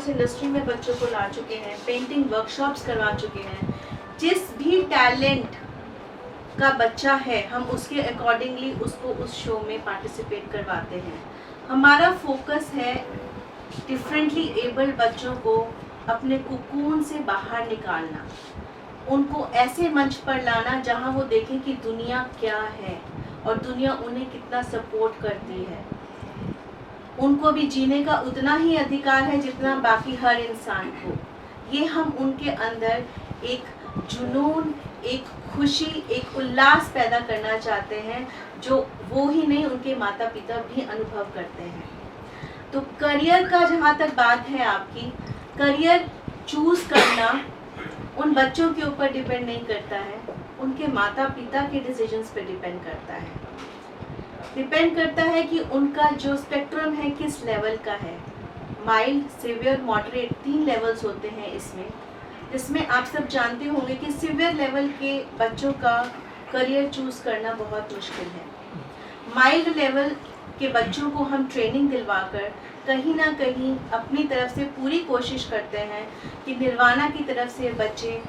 Sports industry में बच्चों को ला चुके हैं, पेंटिंग वर्कशॉप्स करवा चुके हैं। जिस भी टैलेंट का बच्चा है हम उसके अकॉर्डिंगली उसको उस शो में पार्टिसिपेट करवाते हैं। हमारा फोकस है डिफरेंटली एबल्ड बच्चों को अपने कुकून से बाहर निकालना, उनको ऐसे मंच पर लाना जहां वो देखें कि दुनिया क्या है और दुनिया उन्हें कितना सपोर्ट करती है। उनको भी जीने का उतना ही अधिकार है जितना बाकी हर इंसान को। ये हम उनके अंदर एक जुनून, एक खुशी, एक उल्लास पैदा करना चाहते हैं जो वो ही नहीं उनके माता पिता भी अनुभव करते हैं। तो करियर का जहाँ तक बात है आपकी, करियर चूज करना उन बच्चों के ऊपर डिपेंड नहीं करता है, उनके माता पिता के डिसीजंस पे डिपेंड करता है। डिपेंड करता है कि उनका जो स्पेक्ट्रम है किस लेवल का है। माइल्ड, सिवियर, मॉडरेट 3 लेवल्स होते हैं इसमें, जिसमें आप सब जानते होंगे कि सिवियर लेवल के बच्चों का करियर चूज करना बहुत मुश्किल है। माइल्ड लेवल के बच्चों को हम ट्रेनिंग दिलवाकर कहीं ना कहीं अपनी तरफ से पूरी कोशिश करते हैं कि निर्वाणा की तरफ से बच्चे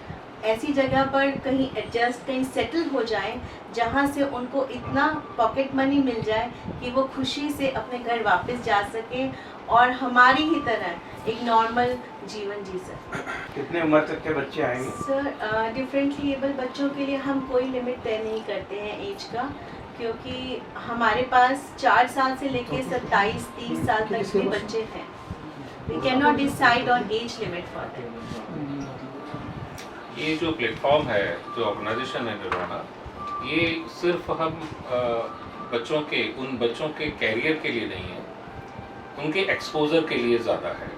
ऐसी जगह पर कहीं एडजस्ट, कहीं सेटल हो जाएं जहां से उनको इतना पॉकेट मनी मिल जाए कि वो खुशी से अपने घर वापस जा सकें और हमारी ही तरह एक नॉर्मल जीवन जी सकें। कितने उम्र तक के बच्चे आएंगे? सर, डिफरेंटली एबल बच्चों के लिए हम कोई लिमिट तय नहीं करते हैं एज का, क्योंकि हमारे पास 4 साल से लेके 27-30 साल तक के बच्चे हैं। We can not decide on age limit for that. ये जो प्लेटफॉर्म है, जो ऑर्गेनाइजेशन है निर्वाणा, ये सिर्फ हम उन बच्चों के कैरियर के लिए नहीं है, उनके एक्सपोजर के लिए ज़्यादा है।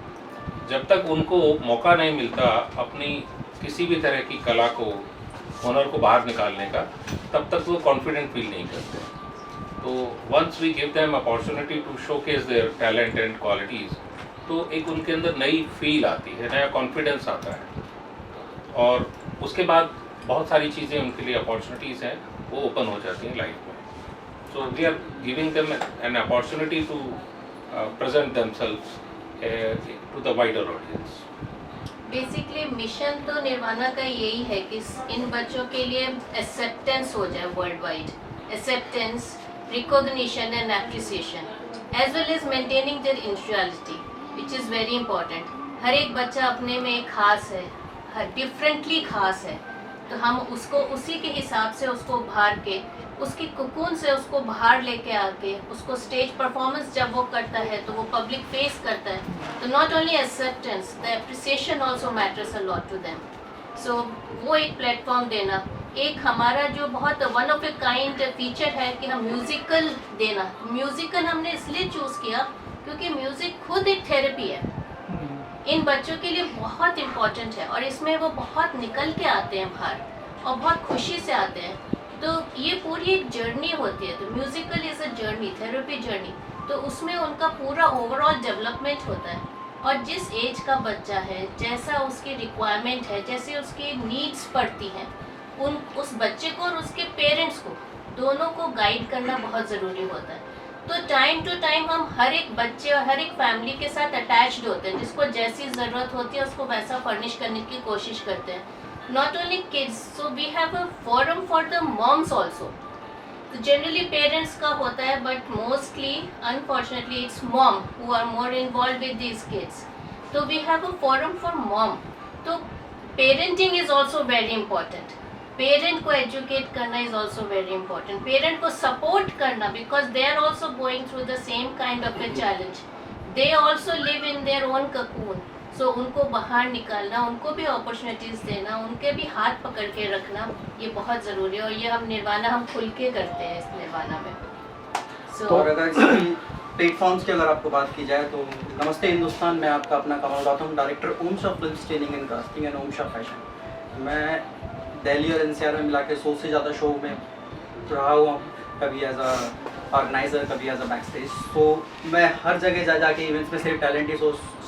जब तक उनको मौका नहीं मिलता अपनी किसी भी तरह की कला को, हुनर को बाहर निकालने का, तब तक वो कॉन्फिडेंट फील नहीं करते। तो once we give them opportunity to showcase their talent and qualities, तो एक उनके अंदर नई फील आती है, नया कॉन्फिडेंस आता है, और उसके बाद बहुत सारी चीज़ें उनके लिए अपॉर्चुनिटीज़ हैं वो ओपन हो जाती हैं लाइफ में। So we are giving them an opportunity to present themselves to the wider audience. Basically mission तो निर्वाणा का यही है कि इन बच्चों के लिए एक्सेप्टेंस हो जाए, world wide acceptance, recognition and appreciation, as well as maintaining their individuality, which is very important. हर एक बच्चा अपने में खास है, हर डिफरेंटली खास है, तो हम उसको उसी के हिसाब से उसको उभार के, उसकी कुकून से उसको बाहर लेके आके, उसको स्टेज परफॉर्मेंस जब वो करता है तो वो पब्लिक फेस करता है, तो not only acceptance, the appreciation also matters a lot to them. So वो एक प्लेटफॉर्म देना, एक हमारा जो बहुत one of a kind feature है कि हम म्यूजिकल देना। म्यूजिकल हमने इसलिए चूज़ किया क्योंकि म्यूज़िक खुद एक थेरेपी है, इन बच्चों के लिए बहुत इम्पॉर्टेंट है, और इसमें वो बहुत निकल के आते हैं बाहर और बहुत खुशी से आते हैं। तो ये पूरी एक जर्नी होती है, तो musical is a journey, therapy journey, तो उसमें उनका पूरा ओवरऑल डेवलपमेंट होता है। और जिस एज का बच्चा है, जैसा उसकी रिक्वायरमेंट है, जैसे उसकी नीड्स पड़ती हैं, उस बच्चे को और उसके पेरेंट्स को, दोनों को गाइड करना बहुत ज़रूरी होता है। तो टाइम टू टाइम हम हर एक बच्चे और हर एक फैमिली के साथ अटैच्ड होते हैं, जिसको जैसी ज़रूरत होती है उसको वैसा फर्निश करने की कोशिश करते हैं। Not only kids, so we have a forum for the moms also. तो जनरली पेरेंट्स का होता है, but mostly unfortunately it's mom who are more involve with these kids. तो we have a forum for mom. तो parenting is also very important, parent को educate करना is also very important, parent को support करना, because they are also going through the same kind of a challenge, they also live in their own cocoon. So उनको बाहर निकालना, उनको भी opportunities देना, उनके भी हाथ पकड़ के रखना, ये बहुत ज़रूरी है, और ये हम निर्वाणा हम खुल के करते हैं इस निर्वाणा में। तो अगर इसकी प्लेटफॉर्म्स की अगर आपको बात की जाए तो नमस्ते हिंदुस्तान में आपका अपना कमल गौतम हूँ, director Om Shah film training and casting and Om Shah fashion. मैं दिल्ली और एनसीआर में मिला के 100 से ज़्यादा शो में रहा हुआ, कभी एज अ ऑर्गेनाइज़र, कभी एज अ बैक स्टेज। तो मैं हर जगह जा जाके इवेंट्स में सिर्फ टैलेंट ही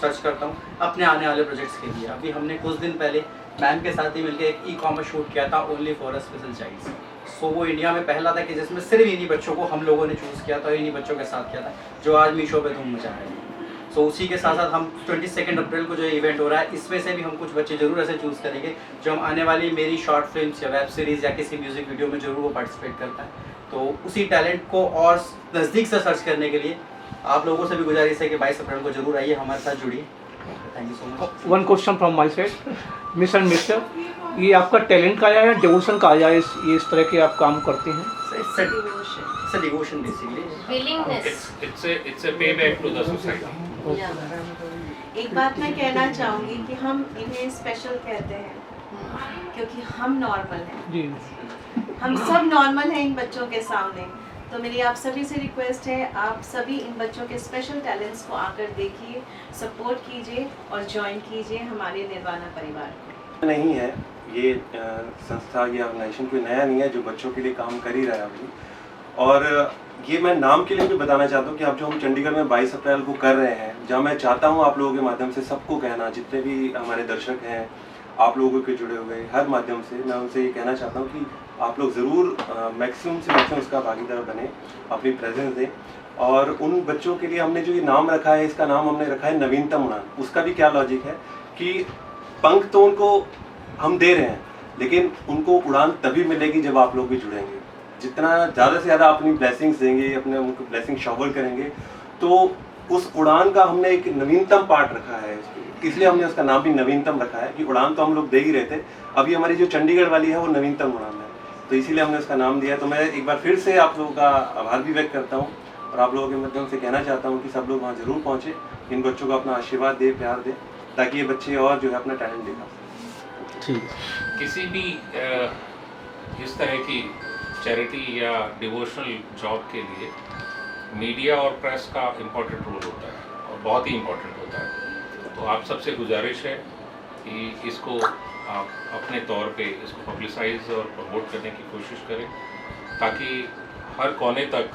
सर्च करता हूँ अपने आने वाले प्रोजेक्ट्स के लिए। अभी हमने कुछ दिन पहले मैम के साथ ही मिलकर एक ई-कॉमर्स शूट किया था, only for a special childs. So वो इंडिया में पहला था कि जिसमें सिर्फ इन्हीं बच्चों को हम लोगों ने चूज़ किया था, इन्हीं बच्चों के साथ किया था, जो आज मीशो पे धूम मचा रहे हैं। सो उसी के साथ साथ हम 22 अप्रैल को जो इवेंट हो रहा है, इसमें से भी हम कुछ बच्चे जरूर ऐसे चूज़ करेंगे जो हम आने वाली मेरी शॉर्ट फिल्म्स या वेब सीरीज़ या किसी म्यूज़िक वीडियो में जरूर वो पार्टिसिपेट करता है। तो उसी टैलेंट को और नज़दीक से सर्च करने के लिए आप लोगों से भी गुजारिश है कि 22 अप्रैल को जरूर आइए, हमारे साथ जुड़िए। Thank you so much. One question from my side, miss and mister, ये आपका टैलेंट का आया है, डिवोशन का आया है, इस तरह के आप काम करते हैं? It's a devotion basically. willingness. It's a payback to the society. Yeah. एक बात मैं कहना चाहूँगी कि हम इन्हें स्पेशल कहते हैं क्योंकि हम नॉर्मल हैं, जी, हम सब नॉर्मल हैं इन बच्चों के सामने। तो मेरी आप सभी से रिक्वेस्ट है, आप सभी इन बच्चों के स्पेशल टैलेंट्स को आकर देखिए, सपोर्ट कीजिए और ज्वाइन कीजिए हमारे निर्वाणा परिवार को। नहीं है ये संस्था या ऑर्गेनाइजेशन कोई नया नहीं है, जो बच्चों के लिए काम कर ही रहा है अभी। और ये मैं नाम के लिए भी बताना चाहता हूँ कि अब जो हम चंडीगढ़ में 22 अप्रैल को कर रहे हैं, जहाँ मैं चाहता हूँ आप लोगों के माध्यम से सबको कहना, जितने भी हमारे दर्शक हैं, आप लोगों के जुड़े हुए हर माध्यम से, मैं उनसे ये कहना चाहता हूँ कि आप लोग ज़रूर मैक्सिमम से मैक्सिमम उसका भागीदार बने, अपनी प्रेजेंस दें। और उन बच्चों के लिए हमने जो ये नाम रखा है, इसका नाम हमने रखा है नवीनतम उड़ान। उसका भी क्या लॉजिक है कि पंख तो उनको हम दे रहे हैं, लेकिन उनको उड़ान तभी मिलेगी जब आप लोग भी जुड़ेंगे। जितना ज़्यादा से ज़्यादा अपनी ब्लेसिंग्स देंगे, अपने उनको ब्लेसिंग शॉवर करेंगे, तो उस उड़ान का हमने एक नवीनतम पार्ट रखा है, इसलिए हमने उसका नाम भी नवीनतम रखा है कि उड़ान तो हम लोग दे ही रहे थे, अभी हमारी जो चंडीगढ़ वाली है वो नवीनतम उड़ान है, तो इसीलिए हमने उसका नाम दिया। तो मैं एक बार फिर से आप लोगों का आभार भी व्यक्त करता हूँ और आप लोगों के माध्यम से कहना चाहता हूँ कि सब लोग वहाँ ज़रूर पहुँचे, इन बच्चों को अपना आशीर्वाद दे, प्यार दे, ताकि ये बच्चे और जो है अपना टैलेंट दिखा सकें। ठीक। किसी भी इस तरह की चैरिटी या डिवोशनल जॉब के लिए मीडिया और प्रेस का इम्पोर्टेंट रोल होता है और बहुत ही इम्पोर्टेंट होता है। तो आप सबसे गुजारिश है कि इसको आप अपने तौर पे इसको पब्लिसाइज और प्रमोट करने की कोशिश करें, ताकि हर कोने तक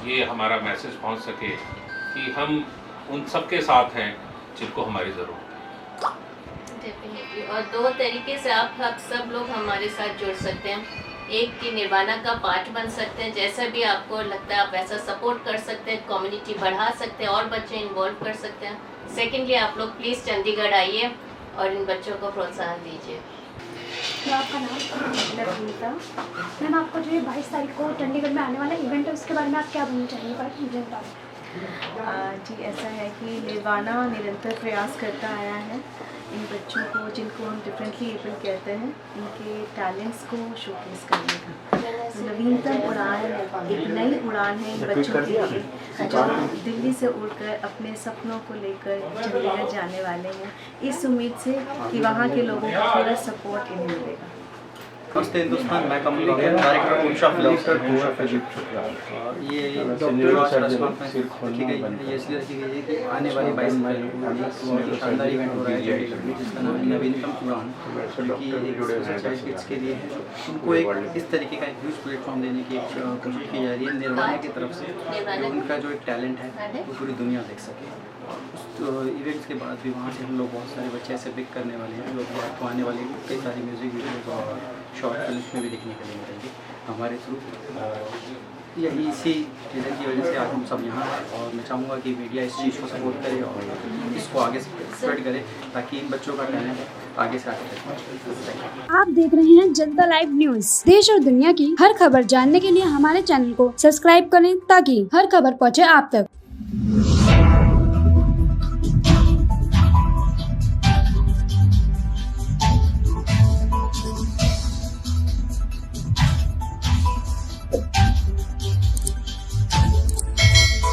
ये हमारा मैसेज पहुंच सके कि हम उन सब के साथ हैं जिनको हमारी ज़रूरत है। डेफिनेटली। और दो तरीके से आप सब लोग हमारे साथ जुड़ सकते हैं। एक कि निर्वाणा का पार्ट बन सकते हैं, जैसा भी आपको लगता है आप वैसा सपोर्ट कर सकते हैं, कम्युनिटी बढ़ा सकते हैं और बच्चे इन्वॉल्व कर सकते हैं। सेकेंडली, आप लोग प्लीज़ चंडीगढ़ आइए और इन बच्चों को प्रोत्साहन दीजिए। तो आपका नाम? नवीनता। मैम, आपको जो ये 22 तारीख को चंडीगढ़ में आने वाला इवेंट है, उसके बारे में आप क्या बोलना चाहेंगे? पर मुझे बता दें। जी, ऐसा है कि निर्वाणा निरंतर प्रयास करता आया है इन बच्चों को, जिनको हम डिफरेंटली एबल कहते हैं, इनके टैलेंट्स को शोकेस करने का। नवीनतम उड़ान एक नई उड़ान है इन बच्चों के लिए, जो दिल्ली से उड़कर अपने सपनों को लेकर चंडीगढ़ जाने वाले हैं, इस उम्मीद से कि वहाँ के लोगों का पूरा सपोर्ट इन्हें मिलेगा। नमस्ते हिंदुस्तान, मैं कमल डायरेक्टर ऊंचा फिल्म्स। और ये प्रेस कॉन्फ्रेंस रखी गई है, ये इसलिए रखी गई है कि आने वाली 22 अप्रैल को बहुत ही शानदार इवेंट हो रहा है चंडीगढ़ में, जिसका नाम है नवीनतम उड़ान, जो कि एक स्पेशल किड्स के लिए है। उनको एक इस तरीके का एक ह्यूज प्लेटफॉर्म देने की एक कोशिश की जा रही है निर्वाणा की तरफ से, जो उनका जो एक टैलेंट है वो पूरी दुनिया देख सके। उस इवेंट्स के बाद भी वहाँ से हम लोग बहुत सारे बच्चे ऐसे पिक करने वाले हैं, जो कि आपको आने वाले कई सारी म्यूज़िक वीडियोज़ और शॉर्ट फिल्म्स में भी देखने के लिए मिलेंगे हमारे थ्रू। यही इसी रीज़न की वजह से आज हम सब यहाँ हैं, और मैं चाहूँगा कि मीडिया इस चीज़ को सपोर्ट करे और इसको आगे स्प्रेड करे, ताकि इन बच्चों का टैलेंट आगे से आगे तक। आप देख रहे हैं जनता लाइव न्यूज। देश और दुनिया की हर खबर जानने के लिए हमारे चैनल को सब्सक्राइब करें, ताकि हर खबर पहुंचे आप तक।